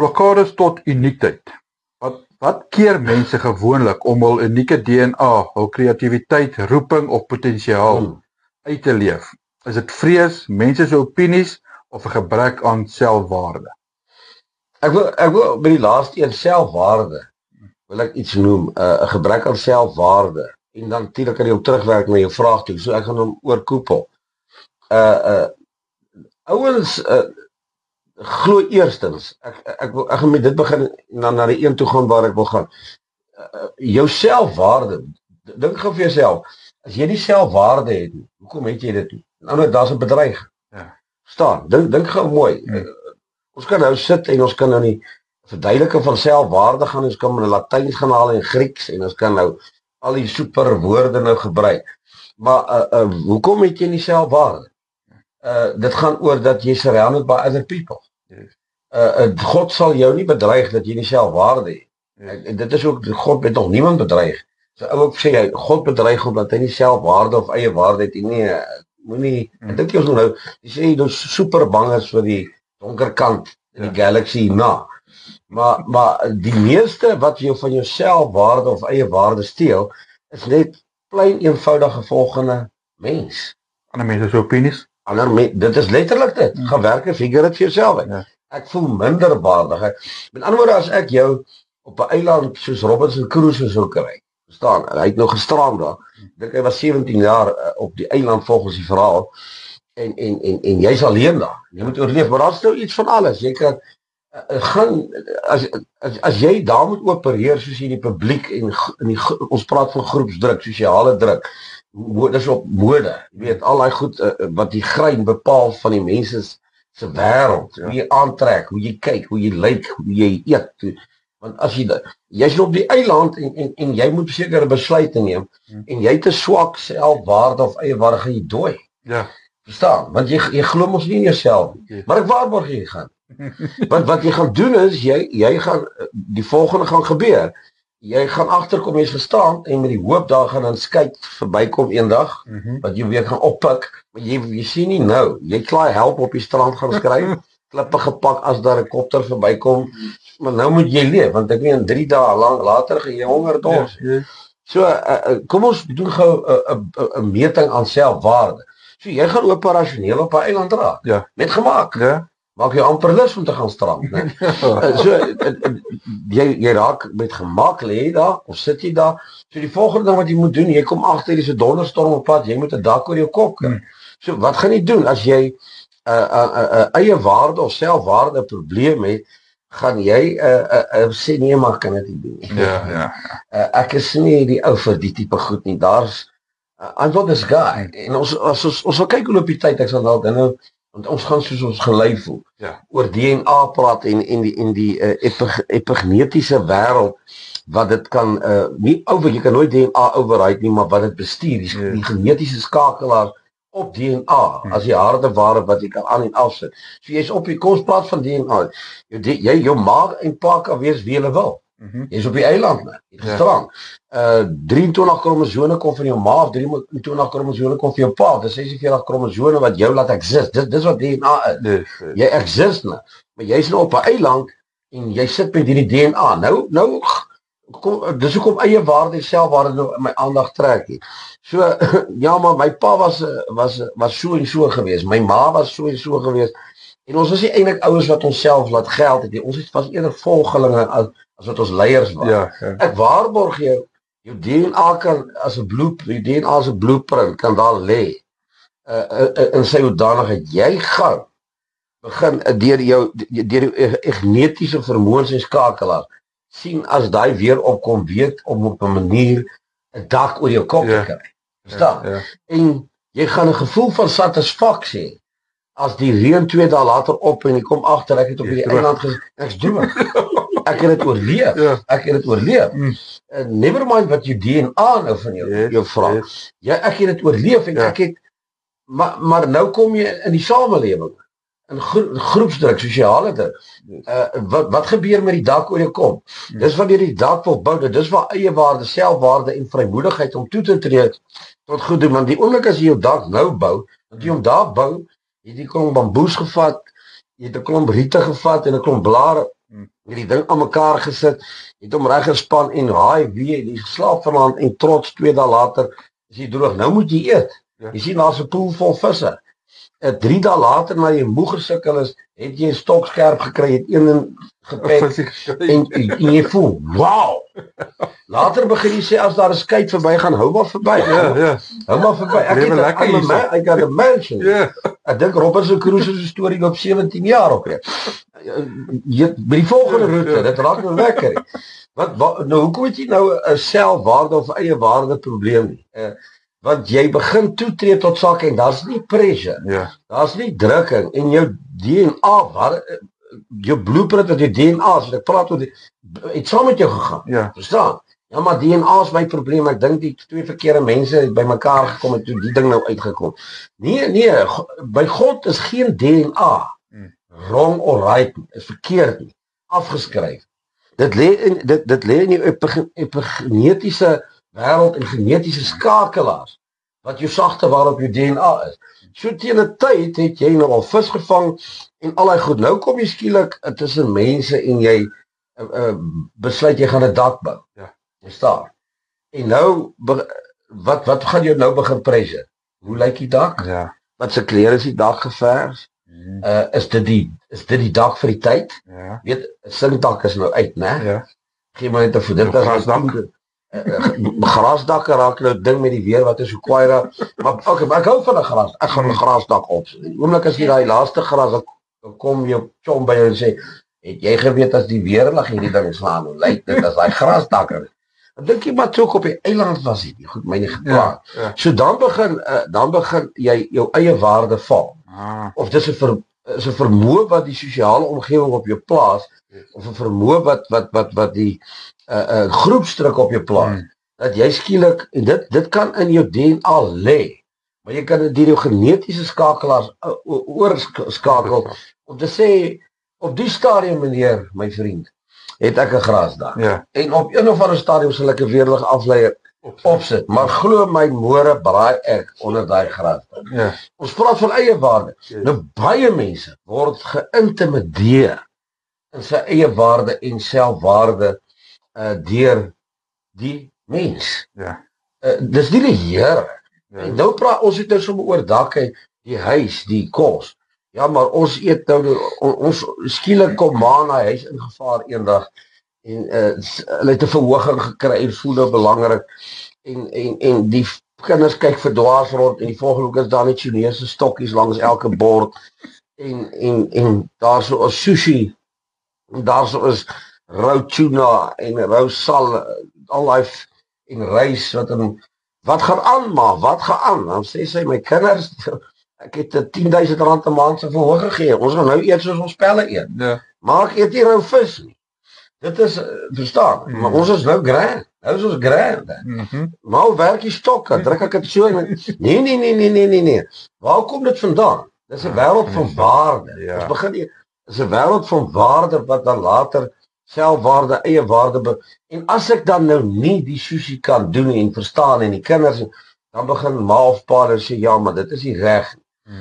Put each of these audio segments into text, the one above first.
Blokkades tot uniekheid. Wat keer mense gewoonlik om hul unieke DNA, hul kreatiwiteit, roeping of potensiaal uit te leef? Is dit vrees, mense se opinies of 'n gebrek aan selfwaarde? Ek wil by die laaste een selfwaarde wil ek iets noem, 'n gebrek aan selfwaarde. En dan natuurlik kan jy hom terugwerk na jou vraag toe. So ek gaan hom oorkoepel. Ouens glo eerstens, ek gaan met dit begin na die een toe gaan waar ek wil gaan. Jou selfwaarde, dink gou vir jouself, as jy nie selfwaarde het nie, hoekom het jy dit nie? Nou daar's 'n bedreiging. Ja. Staan, dink gou mooi. Ons kan nou sit en ons kan nou nie verduideliking van selfwaarde gaan, ons kan met Latyns gaan haal en Grieks en ons kan nou al die super woorde nou gebruik. Maar hoekom het jy nie selfwaarde? Dit gaan oor dat jy surrounded by other people. God sal jou nie bedreig dat jy nie selfwaarde het. En dit is ook, God het nog niemand bedreig. So ou ook sê hy, God bedreig omdat hy nie selfwaarde of eie waarde het nie. Moenie, ek dink jy ons nou, jy sê jy is super bang is vir die donker kant in die galaxy na. Maar die meeste wat jou van jou selfwaarde of eie waarde steel, is net plain eenvoudige volgende mens. Ander mense se opinies? Dit is letterlik dit. Gaan werk en figure dit vir jouself uit. Ja. Ek voel minderwaardig. Met ander woorde, as ek jou op 'n eiland soos Robinson Crusoe sou kry, verstaan, hy het nog gestraam daar. Dink hy was 17 jaar op die eiland volgens die verhaal. En jy's alleen daar. Jy moet oorleef, maar daar's nou iets van alles. Jy kan gaan as jy daar moet opereer soos jy die publiek en ons praat van groepsdruk, sosiale druk. Dis op mode. Jy weet al daai goed wat die grein bepaal van die mense se wêreld, hoe jy aantrek, hoe jy kyk, hoe jy lyk, hoe jy eet. Want as jy's op die eiland en jy moet sekere besluite neem en jy het 'n swak selfwaarde of eie waarde, gaan jy dooi. Ja. Verstaan? Want jy glo mos nie in jouself nie. Maar ek waarborg jy gaan. Want wat jy gaan doen is jy gaan die volgende gaan gebeur. Jy gaan agterkom, jy's gestaan en met die hoop daar gaan 'n skei verbykom eendag wat jy weer gaan oppik, maar jy sien nie nou. Jy klaai help op die strand gaan skryf, klippe gepak as daar 'n kopter verbykom, maar nou moet jy leef want ek weet 3 dae lank later gaan jy honger dors. So kom ons doen gou 'n meting aan selfwaarde. So jy gaan operasioneel op 'n eiland raak. Ja. Met gemaak. Ja. Maak jou amper lus om te gaan strand, né? So jy raak met gemaak lê daar of sit jy daar. So die volgende ding wat jy moet doen, jy kom agter dis 'n donderstorm op pad, jy moet 'n dak oor jou kop kry. So wat gaan jy doen as jy eie waarde of selfwaarde probleem het? Gaan jy sê nee, maar kan dit nie doen nie. Ja. Ek is nie die ou vir die tipe goed nie. Daar's I'm not this guy. En ons wil kyk hoe loop die tyd, ek sal dalk nou want ons gaan soos ons gelei voel. Ja. Oor DNA praat en die epigenetiese wêreld wat dit kan nie jy kan nooit DNA override nie, maar wat dit bestuur, die genetiese skakelaars op DNA, as die harde ware wat jy kan aan en afsit. So jy's op die kom ons praat van DNA. Jou ma en pa kan wees wie hulle wil. Jy's op die eiland, né? Jy's gestrand. 23 kromosome kom van jou ma of 23 kromosome kom van jou pa. Dis 46 kromosome wat jou laat exist. Dis wat DNA is. Jy exist, né? Maar jy's nou op 'n eiland en jy sit met hierdie DNA. Nou dis hoekom eie waarde en selfwaarde nou my aandag trek hier. So ja, maar my pa was so en so geweest. My ma was so en so geweest. En ons was nie eintlik ouers wat onsself laat geld het nie. Ons was eerder volgelinge as wat ons leiers was. Ja. Ek waarborg jou DNA kan as 'n DNA as 'n blueprint kan daar lê. In sy hoedanigheid jy gaan begin deur jou genetiese vermoëns en skakelaars sien as daai weer opkom, weet om op 'n manier 'n dak oor jou kop te kry. Verstaan? Ja. En jy gaan 'n gevoel van satisfaksie as die reën 2 dae later op en jy kom agter ek het op hierdie eiland ek's droog. Ek het dit oorleef. Ja. Ek het dit oorleef. Never mind wat jou DNA nou van jou vra. Ja, ek het dit oorleef en ek het maar nou kom jy in die samelewing. In groepsdruk, sosiale druk. Wat gebeur met die dak oor jou kop? Dis wanneer die dak wil bou, dis waar eie waarde, selfwaarde en vrymoedigheid om toe te tree tot goed doen. Want die oomblik as jy jou dak nou bou, want jy hom daar bou, jy het die klomp bamboes gevat, jy het 'n klomp riete gevat en 'n klomp blare het die ding aan mekaar gesit, het hom reg gespan en wie die geslaap vanaand en trots 2 dae later is hy droog. Nou moet jy eet. Ja. Jy sien daar's 'n poel vol visse. 3 dae later na jy moeg gesukkel is, het jy 'n stok skerp gekry, het een gepek en jy voel, wow. Later begin jy sê as daar 'n skei verby gaan, hou maar verby. Ja. Hou maar verby. Ek got a mansion. Ja. Ek dink Robinson Crusoe se storie op 17 jaar op. By die volgende roete, dit raak nou lekker. Nou hoekom het jy nou 'n selfwaarde of eie waarde probleem nie? Want jy begin toetree tot sake en daar's nie pressure. Ja. Daar's nie drukking en jou DNA, jou blueprint wat jou DNA is, ek praat oor het saam met jou gegaan. Ja. Verstaan? Ja, maar DNA is my probleem. Ek dink die 2 verkeerde mense het bymekaar gekom en toe die ding nou uitgekom. Nee, by God is geen DNA wrong or right, is verkeerd nie, afgeskryf. Dit lê in jou epigenetiese wêreld en genetiese skakelaars wat jou sagte waarop jou DNA is. So teen 'n tyd het jy nou al vis gevang en al daai goed. Nou kom jy skielik tussen mense en jy besluit jy gaan 'n dak bou. Ja. Verstaan? En nou wat gaan jy nou begin pressure? Hoe lyk die dak? Ja. Wat se klere is die dak gevers? Is dit die dak vir die tyd? Ja. Weet, 'n sinkdak is nou uit, né? Ja. Gee maar net 'n voet. Dit is grasdakke raak nou ding met die weer wat is so kwaai raak. Maar okay, maar ek hou van 'n gras. Ek gaan 'n grasdak op. Oomblik as jy daai laaste gras dan kom jou chom by jou en sê, het jy geweet as die weerlig hierdie ding slaan, hoe lyk dit as daai grasdakke? Dan dink jy maar toe op die eiland was dit. Goed, my nie geplaas. Ja. So dan begin jy jou eie waarde val. Of dis 'n vermoë wat die sosiale omgewing op jou plaas of 'n vermoë wat die groepsdruk op jou plaas. Dat jy skielik en dit kan in jou DNA lê. Maar jy kan dit deur jou genetiese skakelaars oorskakel om te sê op die stadium meneer, my vriend, het ek 'n grasdak. Ja. En op een of ander stadium sal ek 'n weerlig afleier opsit, maar glo my môre braai ek onder daai grasdak. Ja. Ons praat van eie waarde. Nou baie mense word geïntimideer in sy eie waarde en selfwaarde deur die mens. Ja. Dis nie die Here. Ja. En nou praat ons het nou sommer oor dakke, die huis, die kos. Ja, maar ons eet nou ons skielik kom maar na huis ingevaar eendag en hulle het 'n verhoging gekry en voel nou belangrik en die kinders kyk verdwaas rond en die volgende week is daar net Chinese stokkies langs elke bord en daar so is sushi en daar so is rou tuna en rou sal al daai en rys wat gaan aan maar wat gaan aan dan sê sy my kinders ek het 10.000 rand 'n maand se verhoging gegee ons gaan nou eet soos ons pelle eet maar ek eet nie rou vis nie dit is verstaan maar ons is nou grand nou is ons grand maar hoe werk die stokke druk ek dit so en nee waar kom dit vandaan dis 'n wêreld van waarde ons begin is 'n wêreld van waarde wat dan later selfwaarde, eie waarde en as ek dan nou nie die sushi kan doen en verstaan en die kinders dan begin ma of pa sê ja maar dit is nie reg.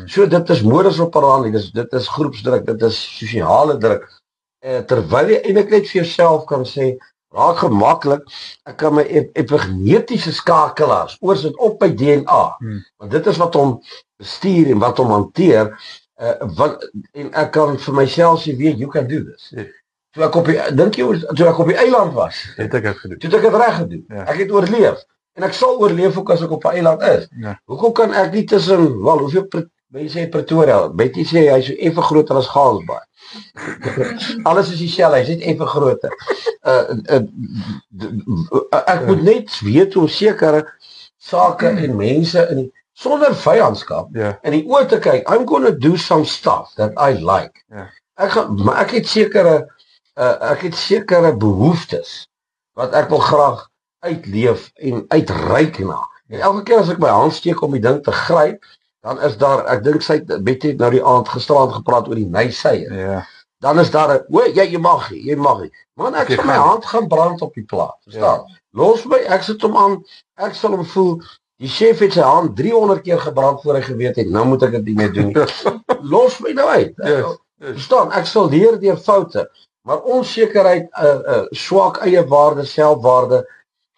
So dit is modus operandi, dit is groepsdruk, dit is sosiale druk. Terwyl jy eintlik net vir jouself kan sê raak gemaklik, ek kan my epigenetiese skakelaars oorsit op by DNA. Want dit is wat hom bestuur en wat hom hanteer en ek kan vir myself sê weet you can do this. Toe ek op die eiland was, het ek dit gedoen. Toe ek dit reg gedoen. Ja. Ek het oorleef. En ek sal oorleef ook as ek op 'n eiland is. Ja. Hoekom kan ek nie tussen hoeveel mense het Pretoria? Betty sê hy's so effe groter as Gaalsbaai. Alles is dieselfde, hy's net effe groter. Ek moet net weet hoe sekere sake en mense sonder vyandskap in die oë te kyk. I'm going to do some stuff that I like. Ja. Maar ek het sekere behoeftes wat ek wil graag uitleef en uitreik na. En elke keer as ek my hand steek om die ding te gryp, dan is daar, ek dink sy Betty het nou die aand gisteraand gepraat oor die nyseier. Ja. Dan is daar jy mag nie. Man, ek sal my hand gaan brand op die plaat. Verstaan? Ja. Los my, ek sit hom aan, ek sal hom voel. Die chef het sy hand 300 keer gebrand voor hy geweet het, nou moet ek dit nie meer doen. Los my nou uit. Verstaan? Ek sal leer deur foute. Maar onsekerheid, swak eie waarde, selfwaarde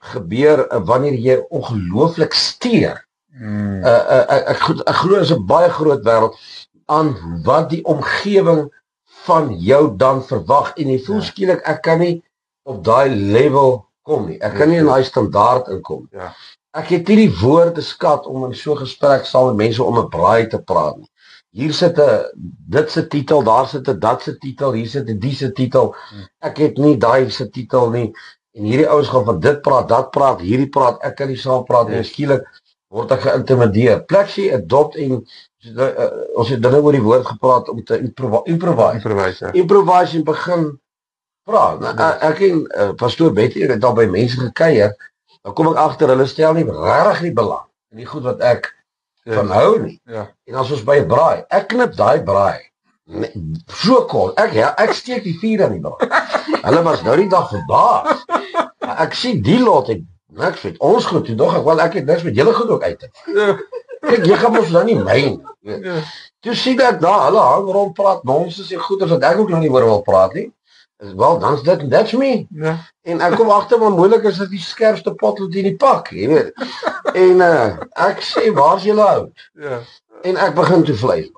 gebeur wanneer jy ongelooflik steur. Ek glo is 'n baie groot wêreld aan wat die omgewing van jou dan verwag en jy voel skielik ek kan nie op daai level kom nie. Ek kan nie in daai standaard inkom. Ja. Ek het nie die woorde skat om in so 'n gesprek saam met mense om 'n braai te praat nie. Hier sit 'n dit se titel, daar sit 'n dat se titel, hier sit 'n die se titel. Ek het nie daai se titel nie. En hierdie ouens gaan van dit praat, dat praat, hierdie praat, ek kan nie saam praat nie. Skielik word ek geïntimideer. Pleksie adopt en ons het dan oor die woord gepraat om te improvise. Improvise en begin praat. Ek en pastoor Betty het daar by mense gekuier. Dan kom ek agter hulle stel nie regtig nie belang in die goed wat ek van hou nie. En as ons by 'n braai, ek knip daai braai. So kort. Ek steek die vuur aan die braai. Hulle was nou die dag verbaas. Ek sien die lot ek niks met ons goed toe dog ek wel ek het niks met julle goed ook uit. Kyk, jy gaan mos nou nie myn. Toe sien ek daar hulle hang rond praat nonsens en goeders wat ek ook nog nie oor wil praat nie. Wel, dan's dit en that's me. En ek kom agter maar moeilik is dit die skerpste potlood in die pak, jy weet. En ek sê waar's julle oud? En ek begin toe vleis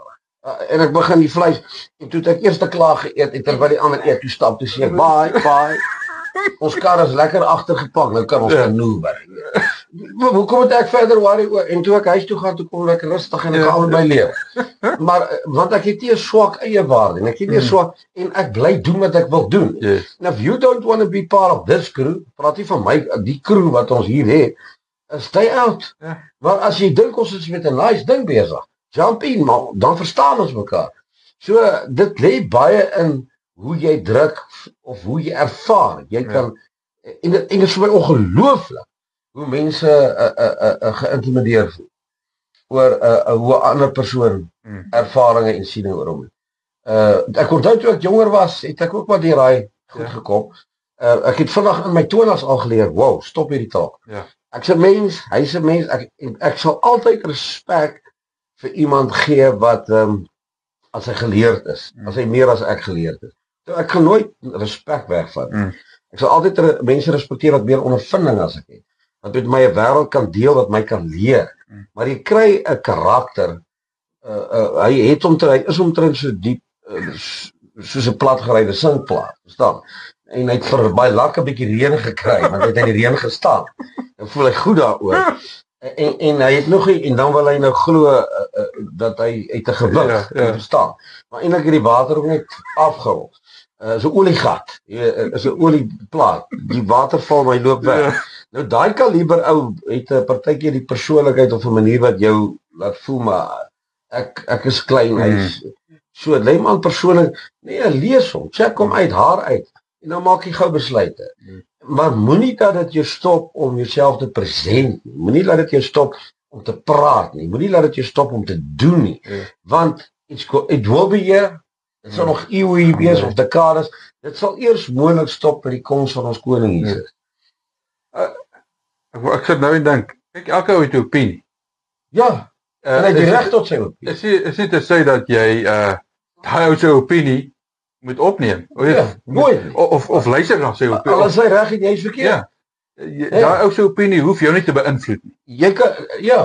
en ek begin die vleis en toe het ek eers te klaar geëet en terwyl die ander eet toe stap toe sê ek bye. Ons kar is lekker agtergepak, nou kan ons genoeg werk. Hoekom het ek verder worry oor en toe ek huis toe gaan toe kom ek rustig en ek gaan my lewe. Maar want ek het nie 'n swak eie waarde en ek het nie swak en ek bly doen wat ek wil doen. And if you don't want to be part of this crew, praat nie van my die crew wat ons hier het, stay out. Want as jy dink ons is met 'n nice ding besig, jump in, maar dan verstaan ons mekaar. So dit lê baie in hoe jy druk of hoe jy ervaar. Jy kan en dit is vir my ongelooflik hoe mense geïntimideer voel oor hoe 'n ander persoon ervarings en siening oor hom. Ek onthou toe ek jonger was, het ek ook maar deur daai goed gekom. Ek het vinnig in my 20's al geleer, wow, stop hierdie taal. Ek's 'n mens, hy's 'n mens. Ek sal altyd respek vir iemand gee wat as hy geleerd is, as hy meer as ek geleerd is. So ek gaan nooit respek wegvat. Ek sal altyd mense respekteer wat meer ondervinding as ek het. Wat met my 'n wêreld kan deel wat my kan leer. Maar jy kry 'n karakter. Hy is omtrent so diep soos 'n platgeryde sinkplaat, verstaan? En hy het vir baie lank 'n bietjie reën gekry, want hy het in die reën gestaan. Dan voel hy goed daaroor. En hy het nog en dan wil hy nou glo dat hy uit 'n gewig verstaan. Maar eintlik het die water ook net afgerol. So 'n oliegat, is 'n olieplaat. Die water val maar hy loop weg. Nou daai kaliber ou het 'n partykeer die persoonlikheid of 'n manier wat jou laat voel maar ek is klein, hy's so lê man persoonlik. Nee, lees hom, check hom uit, haar uit. En dan maak jy gou besluite. Maar moenie dat dit jou stop om jouself te present nie. Moenie laat dit jou stop om te praat nie. Moenie laat dit jou stop om te doen nie. Want it will be here. Dit sal nog eeue hier wees of dekades. Dit sal eers moontlik stop by die koms van ons koning Jesus. Ek sit nou en dink, kyk elke ou het 'n opinie. Ja. En hy het reg tot sy opinie. Is nie te sê dat jy daai ou se opinie moet opneem. Of luister na sy opinie. Al is hy reg en jy is verkeerd. Daai ou se opinie hoef jou nie te beïnvloed nie. Jy kan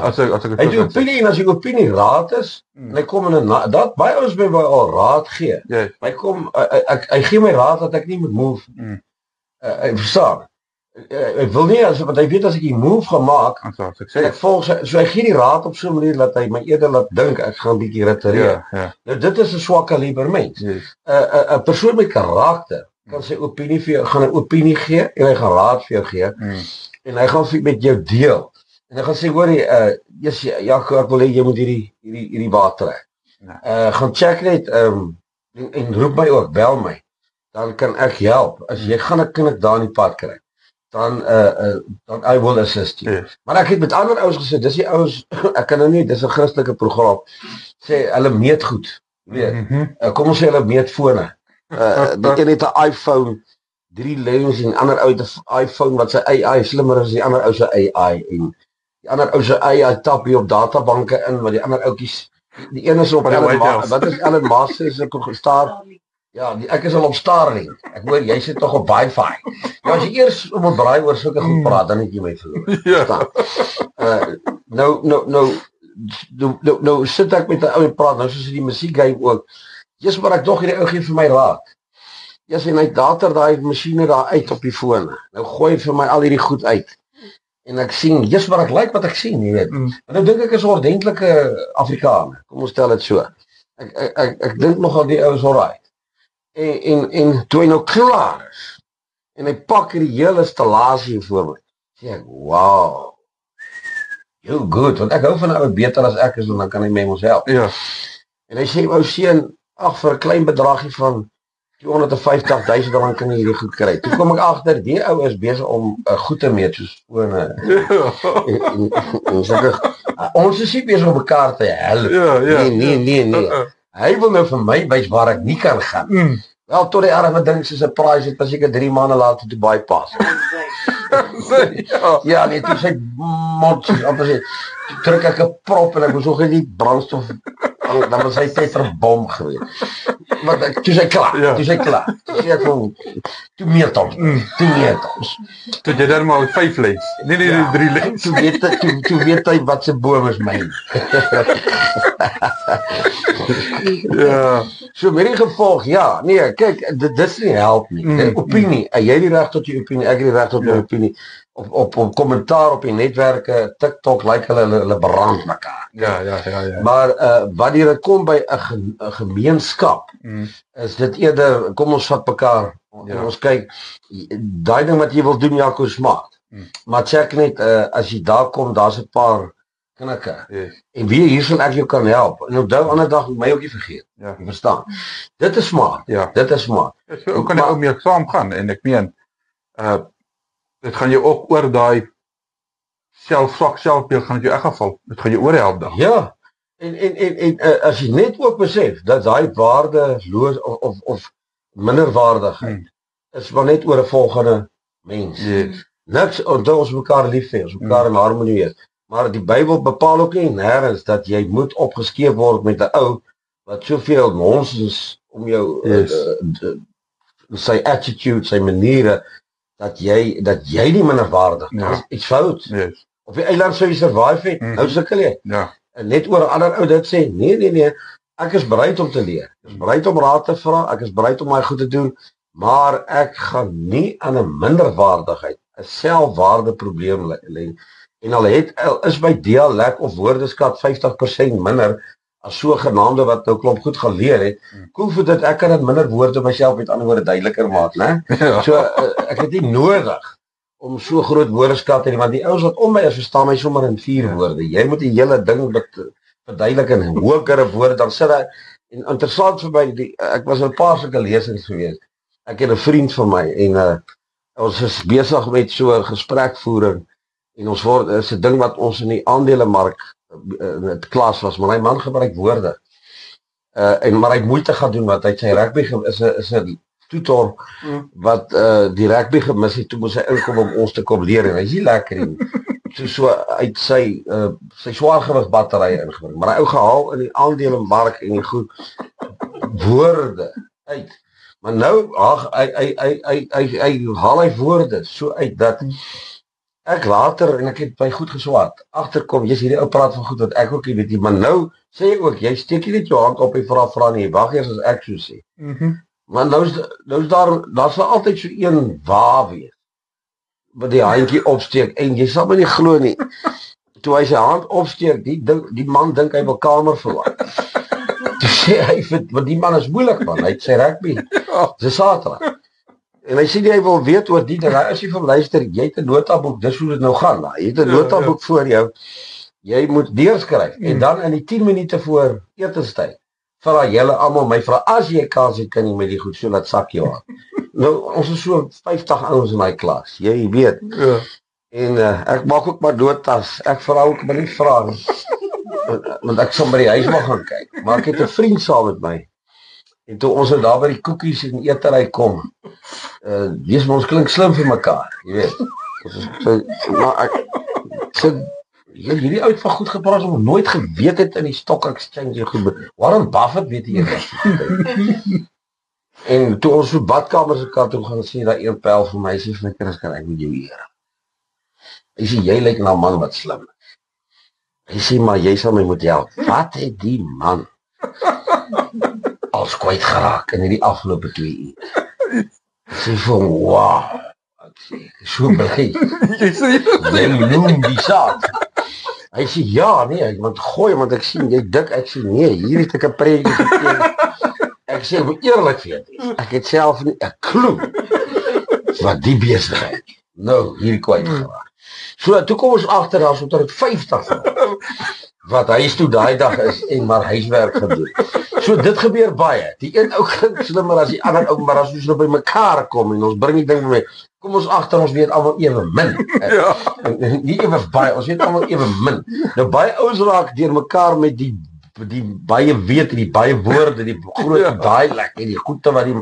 as ek hy het opinie en as jy opinie raad is, en hy kom in 'n dat baie ouens by al raad gee. Hy kom hy gee my raad dat ek nie moet move. Ek verstaan. Ek wil nie want hy weet as ek die move gemaak, ek volg so hy gee die raad op so 'n manier dat hy my eerder laat dink ek gaan 'n bietjie retireer. Nou dit is 'n swak kaliber mens. 'n Persoon met karakter kan sy opinie vir jou gaan 'n opinie gee en hy gaan raad vir jou gee en hy gaan met jou deel. En hy gaan sê hoorie Jaco, ek wil hê jy moet hierdie water trek. Gaan check net en roep my ook, bel my. Dan kan ek help. As jy kan ek daar in die pad kry. Dan I will assist you. Maar ek het met ander ouens gesê, dis die ouens, ek kan nou nie, dis 'n Christelike program, sê hulle meet goed, weet. Kom ons sê hulle meet fone. Die een het 'n iPhone 3 lens en ander ou het 'n iPhone wat sy AI slimmer is as die ander ou se AI en die ander ou se AI tap hier op databanke in wat die ander ouetjies die een is op wat is Elon Musk is ek gestaan Ja, ek is al op Starlink. Ek hoor jy sit tog op Wi-Fi. Ja, as jy eers op 'n braai oor sulke goed praat, dan het jy my verloor. Ja. Nou sit ek met 'n ou en praat, nou soos die musiekgame ook. Jesus, maar ek dog hierdie ou gee vir my raad. Ja, en hy dater daai masjiene daar uit op die fone. Nou gooi hy vir my al hierdie goed uit. En ek sien, Jesus, maar ek like wat ek sien, jy weet. En nou dink ek is 'n ordentlike Afrikaner. Kom ons stel dit so. Ek dink nogal die ou is alright. En toe hy nou klaar is en hy pak hierdie hele installasie voor my. Sê ek, wow. You good, want ek hou van 'n ou beter as ek is, want dan kan hy my mos help. Ja. En hy sê, ou seun, ag vir 'n klein bedragie van 250.000 rand kan jy hierdie goed kry. Toe kom ek agter, die ou is besig om goed te meet soos fone. En sulke ons is nie besig om mekaar te help. Nee. Hy wil nou vir my wys waar ek nie kan gaan. Wel, tot die erge ding soos 'n prize het as ek 3 maande later toe bypas. Ja, nee, toe sê mond, amper sê, druk ek 'n prop en ek moes nog nie brandstof, dan was hy tetrabom geweest. Want toe sê klaar, toe sê ek van, toe meet ons. Toe jy dan maar 5 lens, nie 3 lens. Toe weet hy wat se boom is myn. Ja. So met die gevolg, ja, nee, kyk, dit nie help nie. Die opinie, jy die reg tot jou opinie, ek die reg tot my opinie. Op kommentaar op die netwerke, TikTok, like hulle brand mekaar. Ja. Maar wanneer dit kom by 'n gemeenskap, is dit eerder, kom ons vat mekaar, en ons kyk, daai ding wat jy wil doen, Jaco, smaak. Maar check net, as jy daar kom, daar's 'n paar knikke. En wie hier sal ek jou kan help. En onthou, ander dag moet my ook nie vergeet. Jy verstaan. Dit is smaak. Dit is smaak. So ook kan jy ook mee saam gaan, en ek meen, dit gaan jou ook oor daai swak selfbeeld gaan dit jou in geval. Dit gaan jou oor help dan. Ja. En as jy net ook besef dat daai waardeloos of minderwaardigheid is maar net oor 'n volgende mens. Niks, onthou ons mekaar lief hê, ons mekaar in harmonie wees. Maar die Bybel bepaal ook nie nêrens dat jy moet opgeskeep word met 'n ou wat soveel nonsens om jou sy attitude, sy maniere dat jy nie minderwaardig is. Iets fout. Op die eiland sou jy survive het, nou sukkel jy. En net oor 'n ander ou dit sê, nee, ek is bereid om te leer. Ek is bereid om raad te vra, ek is bereid om my goed te doen, maar ek gaan nie aan 'n minderwaardigheid, 'n selfwaarde probleem lê. En al is my dialek of woordeskat 50% minder as sogenaamde wat nou klomp goed geleer het, cool vir dit, ek kan dit minder woorde myself met ander woorde duideliker maak, né? So ek het nie nodig om so groot woordeskat te hê, want die ouens wat om my is, verstaan my sommer in 4 woorde. Jy moet die hele ding verduidelik in hokere woorde, dan sit hy, en interessant vir my, ek was 'n paar sulke lesings gewees. Ek het 'n vriend van my, en ons is besig met so 'n gesprekvoering, en ons is 'n ding wat ons in die aandelemark in 'n klas was, maar hy man gebruik woorde. Maar hy het moeite gaan doen, want hy sy rugby is 'n tutor wat die rugby gemis het, toe moes hy inkom om ons te kom leer, en hy is nie lekker nie. So uit sy swaargewig batterye ingebring, maar hy ou gehaal in die aandelemark en die goed woorde uit. Maar nou, hy haal hy woorde so uit dat ek later, en ek het by goed geswaat, agterkom, jy's hierdie ou praat van goed wat ek ook nie weet nie, maar nou sê jy ook, jy steek nie net jou hand op en vra nie, wag eers as ek so sê. Maar nou is daar sal altyd so een wa wees, wat die handjie opsteek, en jy sal my nie glo nie, toe hy sy hand opsteek, die man dink hy wil kamer verlaat. Toe sê hy, want die man is moeilik man, hy het sy rugby, dis Saterdag. En hy sê hy wil weet oor die ding, hy is nie van luister, jy het 'n notaboek, dis hoe dit nou gaan, jy het 'n notaboek voor jou, jy moet deurskryf, en dan in die 10 minute voor etenstyd, vra julle almal my vra, as jy kans het, kan jy met die goed, so laat sak jou aan. Nou, ons is so 50 ouens in my klas, jy weet, en ek maak ook maar notas, ek vra ook maar nie vra, want ek sal by die huis maar gaan kyk, maar ek het 'n vriend saam met my, en toe ons daar by die koekies en eetery kom, wees ons klink slim vir mekaar, jy weet. Maar ek sê, hierdie uit van goed gepraat, om nooit geweet het in die stock exchange goed. Warren Buffett weet jy wat. En toe ons so badkamer se kant toe gaan sien dat een pel vir my sê vir my kinders kan ek met jou eer. Hy sê jy lyk na 'n man wat slim is. Hy sê maar jy sal my moet help. Wat het die man als kwyt geraak in hierdie afgelope 2 uur? Ek sê vir hom, wow. Ek sê ek is so bly. Jy noem die saak. Hy sê ja, nee, ek moet gooi want ek sien jy dik. Ek sê nee, hier het ek 'n preekie geteken. Ek sê eerlik vir jou, ek het self nie 'n klou wat die besigheid nou hier kwyt geraak. So toe kom ons agter daar so tot 50 wat huis toe daai dag is en maar huiswerk gedoen. So dit gebeur baie. Die een ou klink slimmer as die ander ou, maar as ons nou by mekaar kom en ons bring die ding mee, kom ons agter ons weet almal ewe min. Ja. Nie ewe baie, ons weet almal ewe min. Nou baie ouens raak deur mekaar met die baie weet, die baie woorde, die groot dialek en die goeie wat die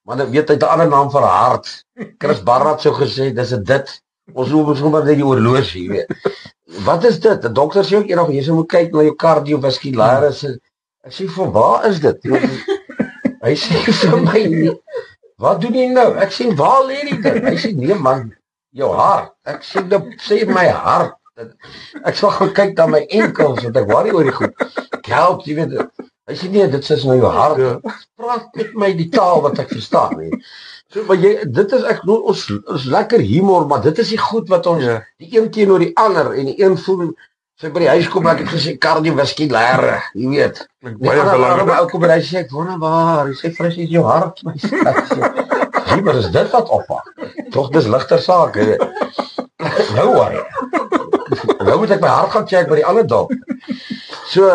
man weet hy 'n ander naam vir hart. Chris Barnard sou gesê dis 'n dit. Ons noem sommer net die oorlosie, weet. Wat is dit? 'n Dokter sê ook eendag jy moet kyk na jou kardiovaskulêre. Ek sê vir waar is dit? Hy sê vir my, wat doen jy nou? Ek sê waar lê die ding? Hy sê nee man, jou hart. Ek sê my hart. Ek sal gaan kyk na my enkels want ek worry oor die goed. Help, jy weet. Hy sê nee, dit is nou jou hart. Praat met my die taal wat ek verstaan, nee. So maar dit is ek ons lekker humor, maar dit is die goed wat ons die een teenoor die ander en die een voel sy by die huis kom ek het gesê kardiovaskulêre, jy weet. Baie belangrik. Maar ook by hy sê ek wonderbaar, hy sê fris is jou hart my sê. Maar is dit wat oppak? Tog dis ligter saak, hè. Nou worry. Nou moet ek my hart gaan check by die ander dokter. So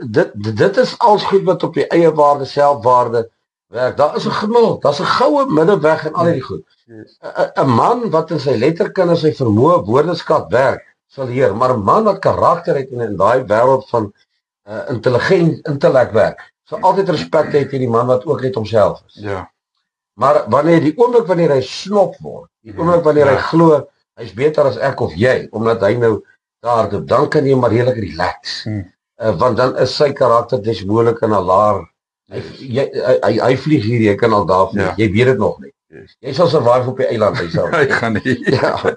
dit is als goed wat op die eie waarde, selfwaarde werk. Daar is 'n gemiddeld, daar's 'n goue middeweg en al hierdie goed. 'n Man wat in sy letterkunde sy vermoë woordeskat werk, sal leer, maar 'n man wat karakter het en in daai wêreld van intellek werk, sal altyd respek hê teen die man wat ook net homself is. Ja. Maar wanneer die oomblik wanneer hy snop word, die oomblik wanneer hy glo hy's beter as ek of jy, omdat hy nou daar dan kan jy maar redelik relax. Want dan is sy karakter desmoontlik in 'n laer. Hy vlieg hier, jy kan al daar vlieg. Jy weet dit nog nie. Jy sal survive op die eiland, hy sal. Hy gaan nie. Ja.